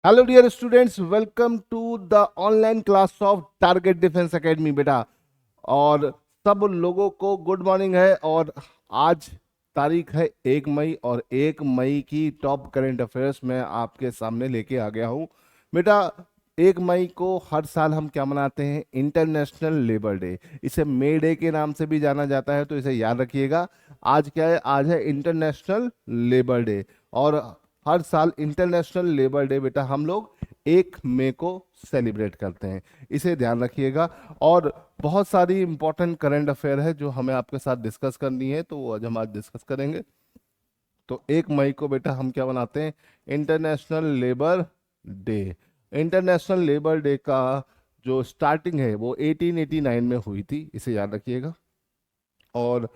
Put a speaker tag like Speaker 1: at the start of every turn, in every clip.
Speaker 1: Hello dear students, welcome to the online class of Target Defence Academy बेटा। और सब लोगों को गुड मॉर्निंग है। और आज तारीख है 1 मई, और 1 मई की टॉप करंट अफेयर्स मैं आपके सामने लेके आ गया हूँ बेटा। 1 मई को हर साल हम क्या मनाते हैं? International labour day. इसे मे डे के नाम से भी जाना जाता है, तो इसे याद रखिएगा। आज क्या है? आज है इंटरनेशनल लेबर डे। और हर साल इंटरनेशनल लेबर डे बेटा हम लोग 1 मई को सेलिब्रेट करते हैं, इसे ध्यान रखिएगा। और बहुत सारी इंपॉर्टेंट करंट अफेयर है जो हमें आपके साथ डिस्कस करनी है, तो वो आज हम डिस्कस करेंगे। तो 1 मई को बेटा हम क्या बनाते हैं? International labour day. International labour day का जो स्टार्टिंग है वो 1889 में हुई थी, इसे याद रखिएगा। और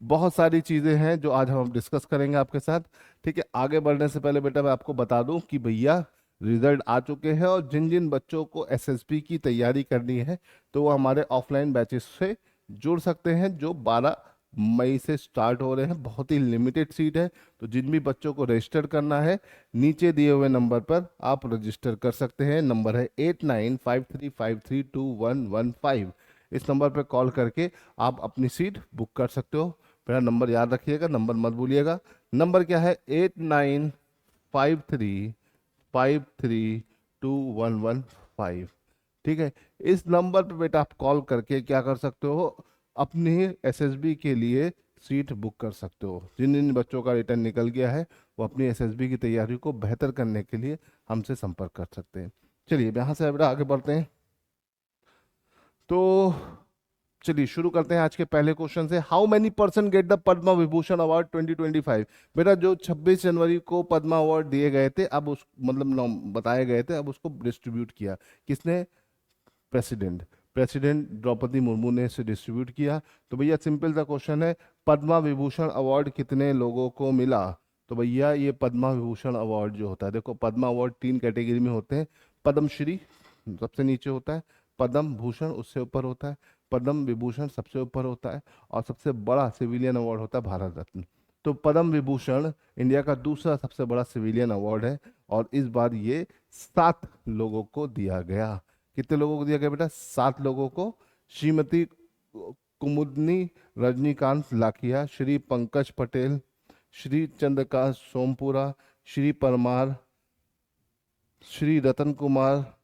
Speaker 1: बहुत सारी चीजें हैं जो आज हम डिस्कस करेंगे आपके साथ। ठीक है, आगे बढ़ने से पहले बेटा मैं आपको बता दूं कि भैया रिजल्ट आ चुके हैं, और जिन जिन बच्चों को एसएसबी की तैयारी करनी है तो वो हमारे ऑफलाइन बैचेस से जुड़ सकते हैं, जो 12 मई से स्टार्ट हो रहे हैं। बहुत ही लिमिटेड सीट है, तो जिन भी बच्चों को रजिस्टर करना है नीचे दिए हुए नंबर पर आप रजिस्टर कर सकते हैं। नंबर है 8953532115। इस नंबर पर कॉल करके आप अपनी सीट बुक कर सकते हो। मेरा नंबर याद रखिएगा, नंबर मत भूलिएगा। नंबर क्या है? 8953532115। ठीक है, इस नंबर पे बेटा आप कॉल करके क्या कर सकते हो? अपनी एसएसबी के लिए सीट बुक कर सकते हो। जिन जिन बच्चों का रिटर्न निकल गया है वो अपनी एसएसबी की तैयारी को बेहतर करने के लिए हमसे संपर्क कर सकते हैं। चलिए यहाँ से बेटा आगे बढ़ते हैं। तो चलिए शुरू करते हैं आज के पहले क्वेश्चन से। How many person get the Padma Vibhushan award 2025? बेटा जो 26 जनवरी को पद्मा अवार्ड दिए गए थे, अब उस मतलब बताए गए थे, अब उसको डिस्ट्रीब्यूट किया किसने? प्रेसिडेंट। प्रेसिडेंट द्रौपदी मुर्मू ने इसे डिस्ट्रीब्यूट किया। तो भैया सिंपल सा क्वेश्चन है, पद्मा विभूषण अवार्ड कितने लोगों को मिला? तो भैया ये पद्मा विभूषण अवार्ड जो होता है, देखो पद्मा अवार्ड 3 कैटेगरी में होते हैं। पद्मश्री सबसे नीचे होता है, पद्म भूषण उससे ऊपर होता है, पद्म विभूषण सबसे ऊपर होता है, और सबसे बड़ा सिविलियन अवार्ड होता है भारत रत्न। तो पद्म विभूषण इंडिया का दूसरा सबसे बड़ा सिविलियन अवार्ड है, और इस बार ये 7 लोगों को दिया गया। कितने लोगों को दिया गया बेटा? 7 लोगों को। श्रीमती कुमुदनी रजनीकांत लाखिया, श्री पंकज पटेल, श्री चंद्रकांत सोमपुरा, श्री परमार, श्री रतन कुमार,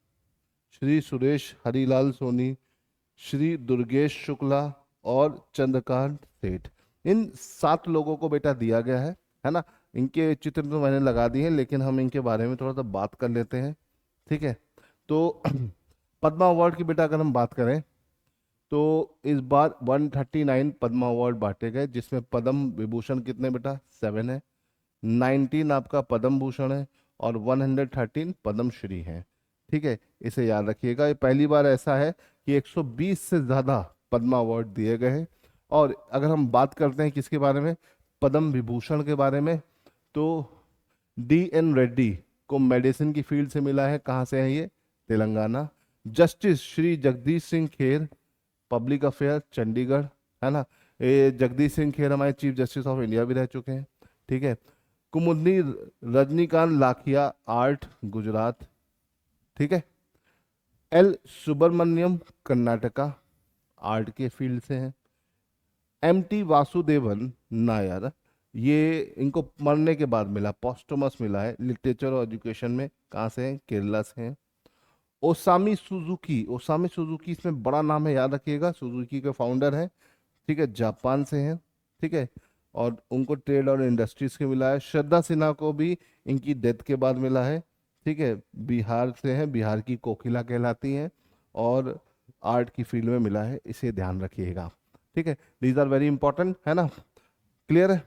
Speaker 1: श्री सुरेश हरिलाल सोनी, श्री दुर्गेश शुक्ला और चंद्रकांत सेठ। इन 7 लोगों को बेटा दिया गया है ना। इनके चित्र तो मैंने लगा दिए हैं, लेकिन हम इनके बारे में थोड़ा सा बात कर लेते हैं। ठीक है, तो पद्मा अवार्ड की बेटा अगर हम बात करें तो इस बार 139 पद्मा अवार्ड बांटे गए, जिसमें पद्म विभूषण कितने बेटा? 7 है। 19 आपका पद्म भूषण है, और 113 पद्मश्री है। ठीक है, इसे याद रखिएगा। ये पहली बार ऐसा है कि 120 से ज़्यादा पद्मा अवार्ड दिए गए हैं। और अगर हम बात करते हैं किसके बारे में, पद्म विभूषण के बारे में, तो D N रेड्डी को मेडिसिन की फील्ड से मिला है। कहाँ से है ये? Telangana. Justice Shri Jagdish Singh Kher, public affair Chandigarh, है ना। ये जगदीश सिंह खेर हमारे चीफ जस्टिस ऑफ इंडिया भी रह चुके हैं। ठीक है। कुमुदनी रजनीकांत लाखिया, आर्ट गुजरात। ठीक है। L सुब्रमण्यम कर्नाटका, आर्ट के फील्ड से हैं। M T वासुदेवन नायर, ये इनको मरने के बाद मिला, पोस्टमस मिला है लिटरेचर और एजुकेशन में। कहाँ से हैं? केरला से हैं। ओसामी सुजुकी, ओसामी सुजुकी इसमें बड़ा नाम है, याद रखिएगा। सुजुकी के फाउंडर हैं। ठीक है, जापान से हैं। ठीक है, और उनको ट्रेड और इंडस्ट्रीज के मिला है। श्रद्धा सिन्हा को भी इनकी डेथ के बाद मिला है। ठीक है, बिहार से हैं, बिहार की कोकिला कहलाती हैं, और आर्ट की फील्ड में मिला है, इसे ध्यान रखिएगा। ठीक है, दीज आर वेरी इंपॉर्टेंट, है ना। क्लियर है?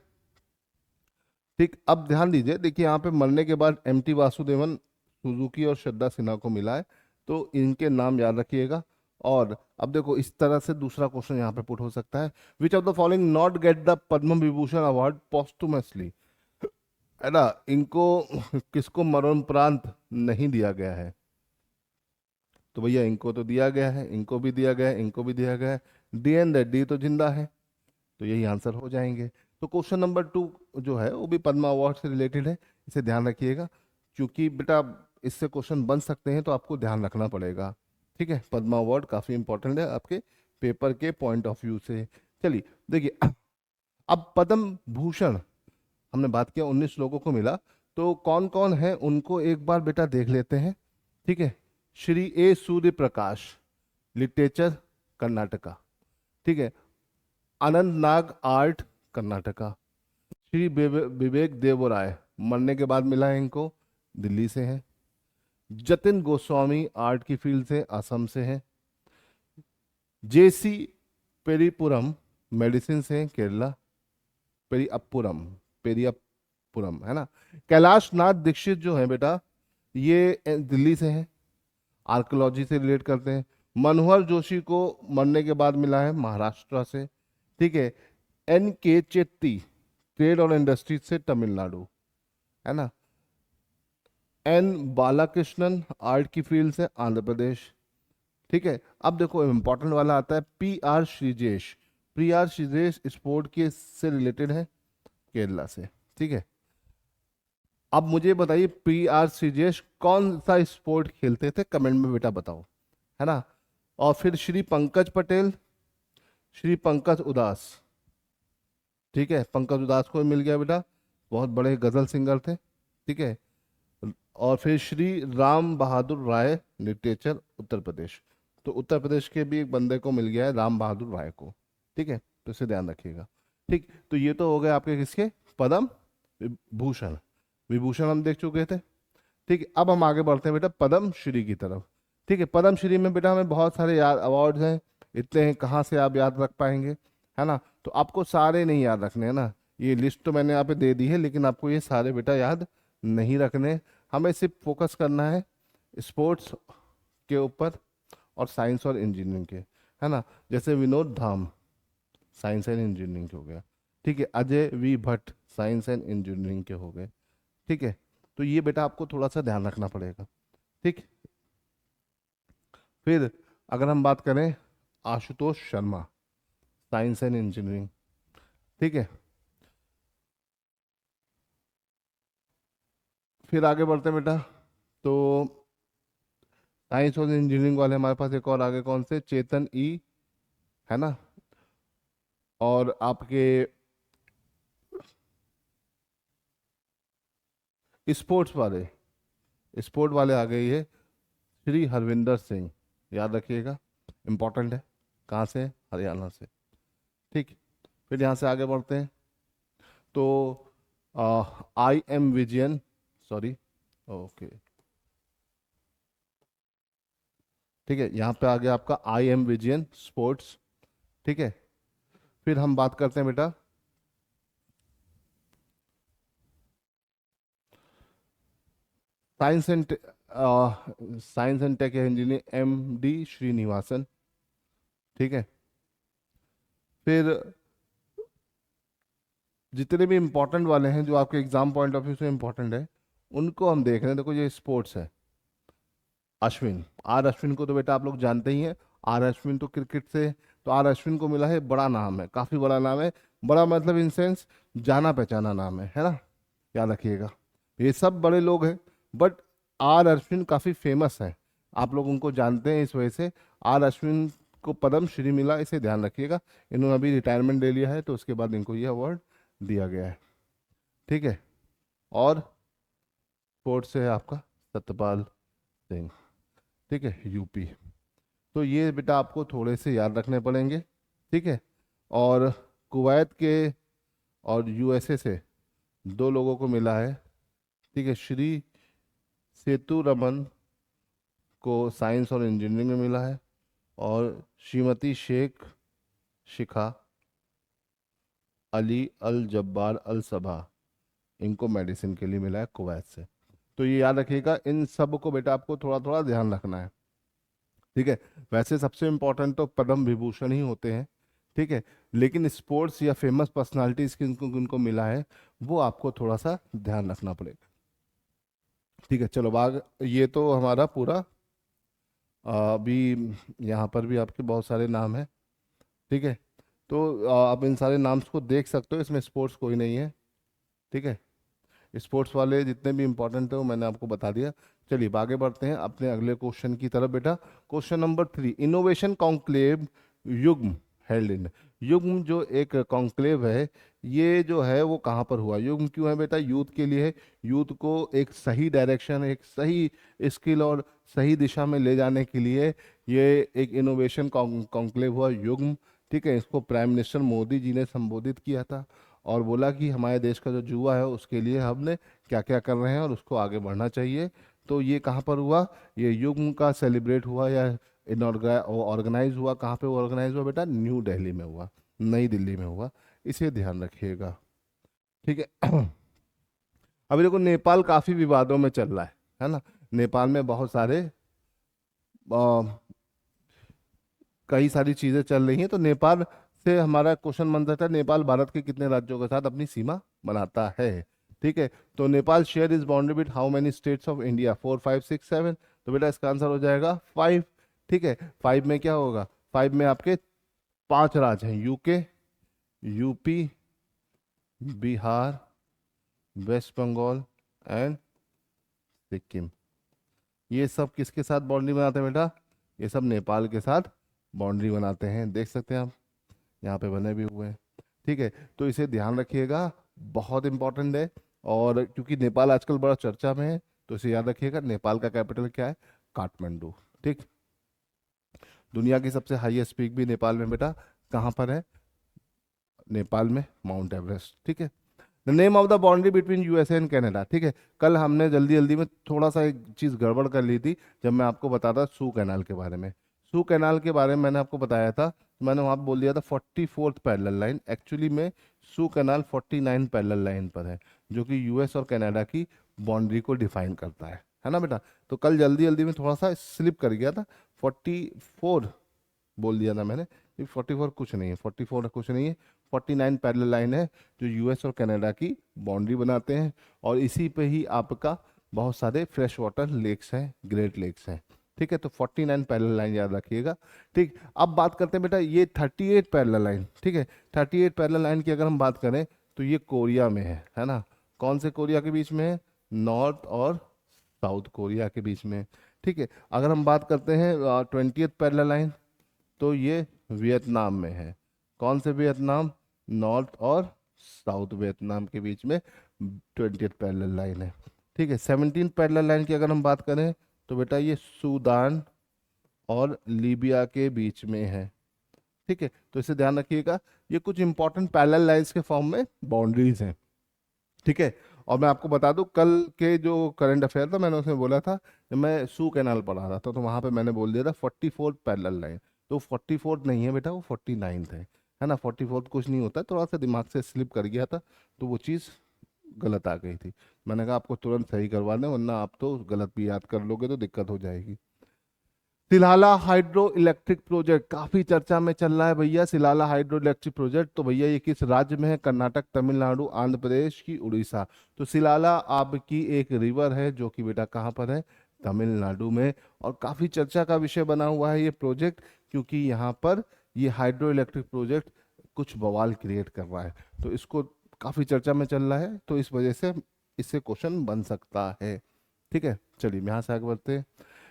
Speaker 1: ठीक, अब ध्यान दीजिए, देखिए यहाँ पे मरने के बाद M T वासुदेवन, सुजुकी और श्रद्धा सिन्हा को मिला है, तो इनके नाम याद रखिएगा। और अब देखो इस तरह से दूसरा क्वेश्चन यहाँ पे पुट हो सकता है, which of the following not get the Padma Vibhushan award posthumously? है ना, इनको किसको मरणोपरांत नहीं दिया गया है? तो भैया इनको तो दिया गया है, इनको भी दिया गया है, इनको भी दिया गया है। D N रेड्डी तो जिंदा है, तो यही आंसर हो जाएंगे। तो क्वेश्चन नंबर 2 जो है वो भी पद्मा अवार्ड से रिलेटेड है, इसे ध्यान रखिएगा। क्योंकि बेटा इससे क्वेश्चन बन सकते हैं, तो आपको ध्यान रखना पड़ेगा। ठीक है, पद्मा अवार्ड काफी इंपॉर्टेंट है आपके पेपर के पॉइंट ऑफ व्यू से। चलिए देखिए, अब पद्म भूषण हमने बात किया 19 लोगों को मिला, तो कौन कौन है उनको एक बार बेटा देख लेते हैं। ठीक है, श्री ए सूर्य प्रकाश, लिटरेचर, कर्नाटका। ठीक है, अनंत नाग, आर्ट, कर्नाटका। श्री विवेक देवराय, मरने के बाद मिला है इनको, दिल्ली से है। जतिन गोस्वामी, आर्ट की फील्ड से, असम से है। जेसी पेरीपुरम, मेडिसिन से, केरला। पेरीअपुरम, पेरीअपुरम है ना। कैलाश नाथ दीक्षित जो है बेटा, ये दिल्ली से है, आर्कियोलॉजी से रिलेट करते हैं। मनोहर जोशी को मरने के बाद मिला है, महाराष्ट्र से। ठीक है, एन के चेट्टी, ट्रेड और इंडस्ट्रीज से, तमिलनाडु, है ना। एन बालाकृष्णन, आर्ट की फील्ड से, आंध्र प्रदेश। ठीक है, अब देखो इंपॉर्टेंट वाला आता है P R Sreejesh. P R Sreejesh sport के से रिलेटेड है, केरला से। ठीक है, अब मुझे बताइए पी आर श्रीजेश कौन सा स्पोर्ट खेलते थे, कमेंट में बेटा बताओ, है ना। और फिर श्री पंकज पटेल, श्री पंकज उदास। ठीक है, पंकज उदास को मिल गया बेटा, बहुत बड़े गजल सिंगर थे। ठीक है, और फिर श्री राम बहादुर राय, लिटरेचर, उत्तर प्रदेश। तो उत्तर प्रदेश के भी एक बंदे को मिल गया है, राम बहादुर राय को। ठीक है, तो इसे ध्यान रखिएगा। ठीक, तो ये तो हो गए आपके किसके, पद्म भूषण विभूषण हम देख चुके थे। ठीक है, अब हम आगे बढ़ते हैं बेटा पद्म श्री की तरफ। ठीक है, पद्म श्री में बेटा हमें बहुत सारे याद अवार्ड्स हैं, इतने हैं कहाँ से आप याद रख पाएंगे, है ना। तो आपको सारे नहीं याद रखने, है ना। ये लिस्ट तो मैंने यहाँ पे दे दी है, लेकिन आपको ये सारे बेटा याद नहीं रखने। हमें सिर्फ फोकस करना है स्पोर्ट्स के ऊपर और साइंस और इंजीनियरिंग के, है ना। जैसे Vinod Dham, science and engineering के हो गया। ठीक है, Ajay V Bhatt, science and engineering के हो गए। ठीक है, तो ये बेटा आपको थोड़ा सा ध्यान रखना पड़ेगा। ठीक, फिर अगर हम बात करें Ashutosh Sharma, science and engineering. ठीक है, फिर आगे बढ़ते हैं बेटा, तो साइंस और इंजीनियरिंग वाले हमारे पास एक और आगे कौन से, चेतन ई, है ना। और आपके स्पोर्ट्स वाले, स्पोर्ट वाले आ गए ये श्री हरविंदर सिंह, याद रखिएगा, इंपॉर्टेंट है। कहाँ से है, हरियाणा से। ठीक, फिर यहाँ से आगे बढ़ते हैं, तो I am Vijayan, sorry, okay. ठीक है, यहाँ पे आ गया आपका आई एम विजयन स्पोर्ट्स। ठीक है, फिर हम बात करते हैं बेटा science and science and tech engineer, M D Srinivasan. ठीक है, फिर जितने भी इंपॉर्टेंट वाले हैं जो आपके एग्जाम पॉइंट ऑफ व्यू से इंपॉर्टेंट है, उनको हम देख रहे हैं। देखो ये स्पोर्ट्स है, अश्विन, आर अश्विन को तो बेटा आप लोग जानते ही हैं। आर अश्विन तो क्रिकेट से, तो आर अश्विन को मिला है, बड़ा नाम है, काफी बड़ा नाम है। बड़ा मतलब इन सेंस जाना पहचाना नाम है ना, याद रखिएगा। ये सब बड़े लोग हैं, बट आर अश्विन काफी फेमस है, आप लोग उनको जानते हैं, इस वजह से आर अश्विन को पद्म श्री मिला, इसे ध्यान रखिएगा। इन्होंने अभी रिटायरमेंट ले लिया है, तो उसके बाद इनको ये अवार्ड दिया गया है। ठीक है, और स्पोर्ट्स से है आपका सत्यपाल सिंह। ठीक है, यूपी। तो ये बेटा आपको थोड़े से याद रखने पड़ेंगे। ठीक है, और कुवैत के और यूएसए से दो लोगों को मिला है। ठीक है, श्री सेतु रमन को साइंस और इंजीनियरिंग में मिला है, और श्रीमती शेख शिखा अली अल जब्बार अल सबा, इनको मेडिसिन के लिए मिला है कुवैत से। तो ये याद रखिएगा, इन सब को बेटा आपको थोड़ा थोड़ा ध्यान रखना है। ठीक है, वैसे सबसे इंपॉर्टेंट तो पद्म विभूषण ही होते हैं। ठीक है, लेकिन स्पोर्ट्स या फेमस पर्सनालिटीज किनको मिला है, वो आपको थोड़ा सा ध्यान रखना पड़ेगा। ठीक है, चलो बाग, ये तो हमारा पूरा अभी यहाँ पर भी आपके बहुत सारे नाम हैं। ठीक है, तो आप इन सारे नाम्स को देख सकते हो, इसमें स्पोर्ट्स कोई नहीं है। ठीक है, स्पोर्ट्स वाले जितने भी इंपॉर्टेंट है वो मैंने आपको बता दिया। चलिए आगे बढ़ते हैं अपने अगले क्वेश्चन की तरफ बेटा। क्वेश्चन नंबर 3, इनोवेशन कॉन्क्लेव युग्म हेल्ड इन। युग्म जो एक कॉन्क्लेव है, ये जो है वो कहाँ पर हुआ? युग्म क्यों है बेटा? यूथ के लिए है। यूथ को एक सही डायरेक्शन, एक सही स्किल और सही दिशा में ले जाने के लिए ये एक इनोवेशन कॉन्क्लेव हुआ युग्म। ठीक है, इसको प्राइम मिनिस्टर मोदी जी ने संबोधित किया था और बोला कि हमारे देश का जो युवा है उसके लिए हमने क्या क्या कर रहे हैं और उसको आगे बढ़ना चाहिए। तो ये कहाँ पर हुआ? ये युग्म का सेलिब्रेट हुआ या ऑर्गेनाइज हुआ? कहाँ पे ऑर्गेनाइज हुआ बेटा? न्यू दिल्ली में हुआ, नई दिल्ली में हुआ। इसे ध्यान रखिएगा। ठीक है। अभी देखो नेपाल काफी विवादों में चल रहा है ना। नेपाल में बहुत सारे कई सारी चीजें चल रही हैं। तो नेपाल से हमारा क्वेश्चन बन सकता है, नेपाल भारत के कितने राज्यों के साथ अपनी सीमा बनाता है? ठीक है, तो Nepal share is boundary with how many states of India? 4, 5, 6, 7। तो बेटा इसका आंसर हो जाएगा 5। ठीक है, 5 में क्या होगा? 5 में आपके 5 राज्य हैं, UK, UP, Bihar, West Bengal and Sikkim. ये सब किसके साथ बाउंड्री बनाते हैं बेटा? ये सब नेपाल के साथ बाउंड्री बनाते हैं, देख सकते हैं आप, यहाँ पे बने भी हुए हैं। ठीक है, तो इसे ध्यान रखिएगा, बहुत इंपॉर्टेंट है। और क्योंकि नेपाल आजकल बड़ा चर्चा में है, तो इसे याद रखिएगा। नेपाल का कैपिटल क्या है? काठमांडू। ठीक, दुनिया की सबसे हाईएस्ट पीक भी नेपाल में बेटा कहाँ पर है? नेपाल में माउंट एवरेस्ट। ठीक है, the name of the boundary between USA and Canada. ठीक है, कल हमने जल्दी जल्दी में थोड़ा सा एक चीज़ गड़बड़ कर ली थी जब मैं आपको बताता सू कैनाल के बारे में। सू कैनाल के बारे में मैंने आपको बताया था, मैंने वहाँ पे बोल दिया था 44th पैरेलल लाइन। एक्चुअली में सू कैनाल 49 पैरेलल लाइन पर है, जो कि यूएस और कनाडा की बाउंड्री को डिफाइन करता है ना बेटा। तो कल जल्दी जल्दी में थोड़ा सा स्लिप कर गया था, 44 बोल दिया था मैंने। ये 44 कुछ नहीं है, 44 कुछ नहीं है, 49 पैरेलल लाइन है जो यूएस और कनाडा की बाउंड्री बनाते हैं। और इसी पे ही आपका बहुत सारे फ्रेश वाटर लेक्स हैं, ग्रेट लेक्स हैं। ठीक है, तो 49 पैरेलल लाइन याद रखिएगा। ठीक, अब बात करते हैं बेटा ये 38 पैरेलल लाइन। ठीक है, 38 पैरेलल लाइन की अगर हम बात करें तो ये कोरिया में है ना। कौन से कोरिया के बीच में है? नॉर्थ और साउथ कोरिया के बीच में। ठीक है, अगर हम बात करते हैं 20th पैरेलल लाइन, तो ये वियतनाम में है। कौन से वियतनाम? नॉर्थ और साउथ वियतनाम के बीच में 20th पैरेलल लाइन है। ठीक है, 17th पैरेलल लाइन की अगर हम बात करें तो बेटा ये सूडान और लीबिया के बीच में है। ठीक है, तो इसे ध्यान रखिएगा, ये कुछ इंपॉर्टेंट पैरेलल लाइंस के फॉर्म में बाउंड्रीज हैं। ठीक है, और मैं आपको बता दूं कल के जो करंट अफेयर था मैंने उसमें बोला था, जब मैं सू कैनाल पढ़ा रहा था तो वहां पे मैंने बोल दिया था 44th पैरेलल लाइन। तो 44th नहीं है बेटा, वो 49th है ना। 44th कुछ नहीं होता, थोड़ा सा दिमाग से स्लिप कर गया था तो वो चीज़ गलत आ गई थी। मैंने कहा आपको तुरंत सही करवा दें, वरना आप तो गलत भी याद कर लोगे तो दिक्कत हो जाएगी। सिलाला हाइड्रो इलेक्ट्रिक प्रोजेक्ट काफी चर्चा में चल रहा है भैया। सिलाला हाइड्रो इलेक्ट्रिक प्रोजेक्ट, तो भैया ये किस राज्य में है? कर्नाटक, तमिलनाडु, आंध्र प्रदेश की उड़ीसा। तो सिलाला आपकी एक रिवर है जो कि बेटा कहाँ पर है? तमिलनाडु में। और काफी चर्चा का विषय बना हुआ है ये प्रोजेक्ट, क्योंकि यहाँ पर ये हाइड्रो इलेक्ट्रिक प्रोजेक्ट कुछ बवाल क्रिएट कर रहा है। तो इसको काफी चर्चा में चल रहा है, तो इस वजह से इससे क्वेश्चन बन सकता है। ठीक है, चलिए यहाँ से आगे बढ़ते हैं।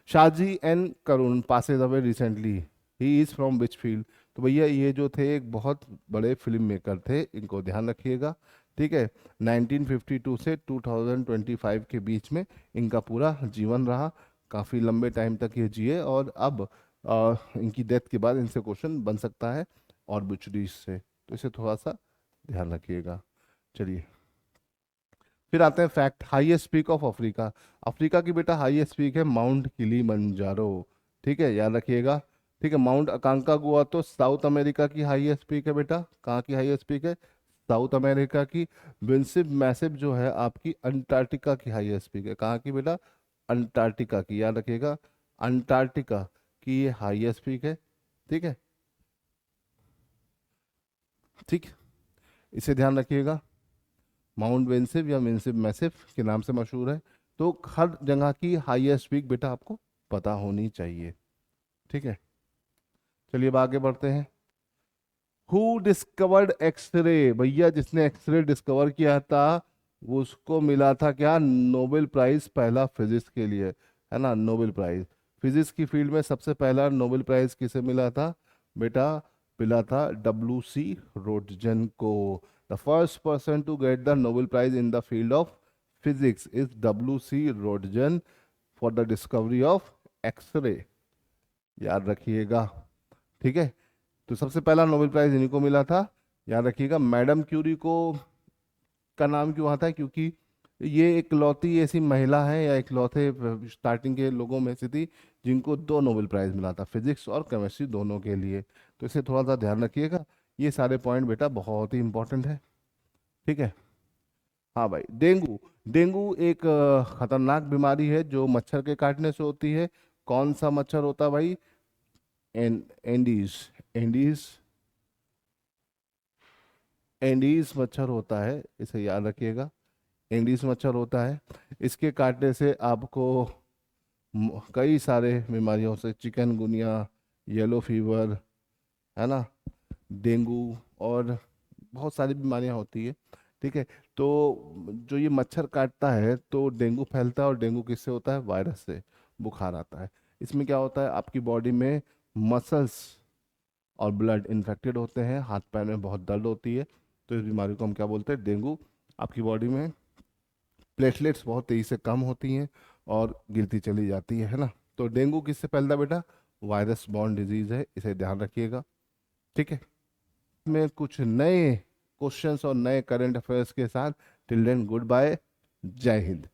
Speaker 1: Shaji N Karun passes away recently, he is from which field? तो भैया ये जो थे एक बहुत बड़े फिल्म मेकर थे, इनको ध्यान रखिएगा। ठीक है, 1952 से 2025 के बीच में इनका पूरा जीवन रहा, काफ़ी लंबे टाइम तक ये जिए। और अब इनकी डेथ के बाद इनसे क्वेश्चन बन सकता है और बिचुरीज से, तो इसे थोड़ा सा ध्यान रखिएगा। चलिए फिर आते हैं fact, highest peak of Africa. Africa की बेटा हाईएस्ट पीक है माउंट किलीमंजारो। ठीक है, याद रखिएगा। ठीक है, माउंट अकांकागुआ तो साउथ अमेरिका की हाईएस्ट पीक है बेटा। कहाँ की हाईएस्ट पीक है? साउथ अमेरिका की। विंसिप मैसिव जो है आपकी अंटार्कटिका की हाईएस्ट पीक है। कहाँ की बेटा? अंटार्कटिका की, याद रखिएगा। अंटार्कटिका की ये हाईएस्ट पीक है। ठीक है, ठीक, इसे ध्यान रखिएगा। माउंट वेंसिव या वेंसिव मैसिव के नाम से मशहूर है। तो हर जगह की हाईएस्ट पीक बेटा आपको पता होनी चाहिए। ठीक है, चलिए अब आगे बढ़ते हैं। Who discovered X-ray? भैया जिसने एक्सरे डिस्कवर किया था उसको मिला था क्या, नोबेल प्राइज, पहला फिजिक्स के लिए, है ना, नोबेल प्राइज। फिजिक्स की फील्ड में सबसे पहला नोबेल प्राइज किसे मिला था बेटा, मिला था W.C. रोटजन को। The first person to get the Nobel prize in the field of physics is W.C. Roentgen for the discovery of X ray. याद रखिएगा, ठीक है। तो सबसे पहला नोबेल प्राइज इन्हीं को मिला था। याद रखिएगा, मैडम क्यूरी को का नाम क्यों आता है, क्योंकि ये एक लौती ऐसी महिला है या एक लौते स्टार्टिंग के लोगों में से थी जिनको दो नोबेल प्राइज मिला था, फिजिक्स और केमिस्ट्री दोनों के लिए। तो इसे थोड़ा सा ध्यान रखिएगा, ये सारे पॉइंट बेटा बहुत ही इंपॉर्टेंट है, ठीक है। हाँ भाई, डेंगू। डेंगू एक खतरनाक बीमारी है जो मच्छर के काटने से होती है। कौन सा मच्छर होता है भाई, एंडीज, एंडीज, एंडीज मच्छर होता है, इसे याद रखिएगा। एंडीज मच्छर होता है, इसके काटने से आपको कई सारे बीमारियों से, चिकनगुनिया, येलो फीवर, है ना, डेंगू और बहुत सारी बीमारियां होती है, ठीक है। तो जो ये मच्छर काटता है तो डेंगू फैलता है, और डेंगू किससे होता है, वायरस से, बुखार आता है। इसमें क्या होता है, आपकी बॉडी में मसल्स और ब्लड इन्फेक्टेड होते हैं, हाथ पैर में बहुत दर्द होती है। तो इस बीमारी को हम क्या बोलते हैं, डेंगू। आपकी बॉडी में प्लेटलेट्स बहुत तेजी से कम होती हैं और गिरती चली जाती है ना। तो डेंगू किससे फैलता है बेटा, वायरस बॉर्न डिजीज है, इसे ध्यान रखिएगा, ठीक है। में कुछ नए क्वेश्चंस और नए करंट अफेयर्स के साथ, टिल देन गुड बाय, जय हिंद।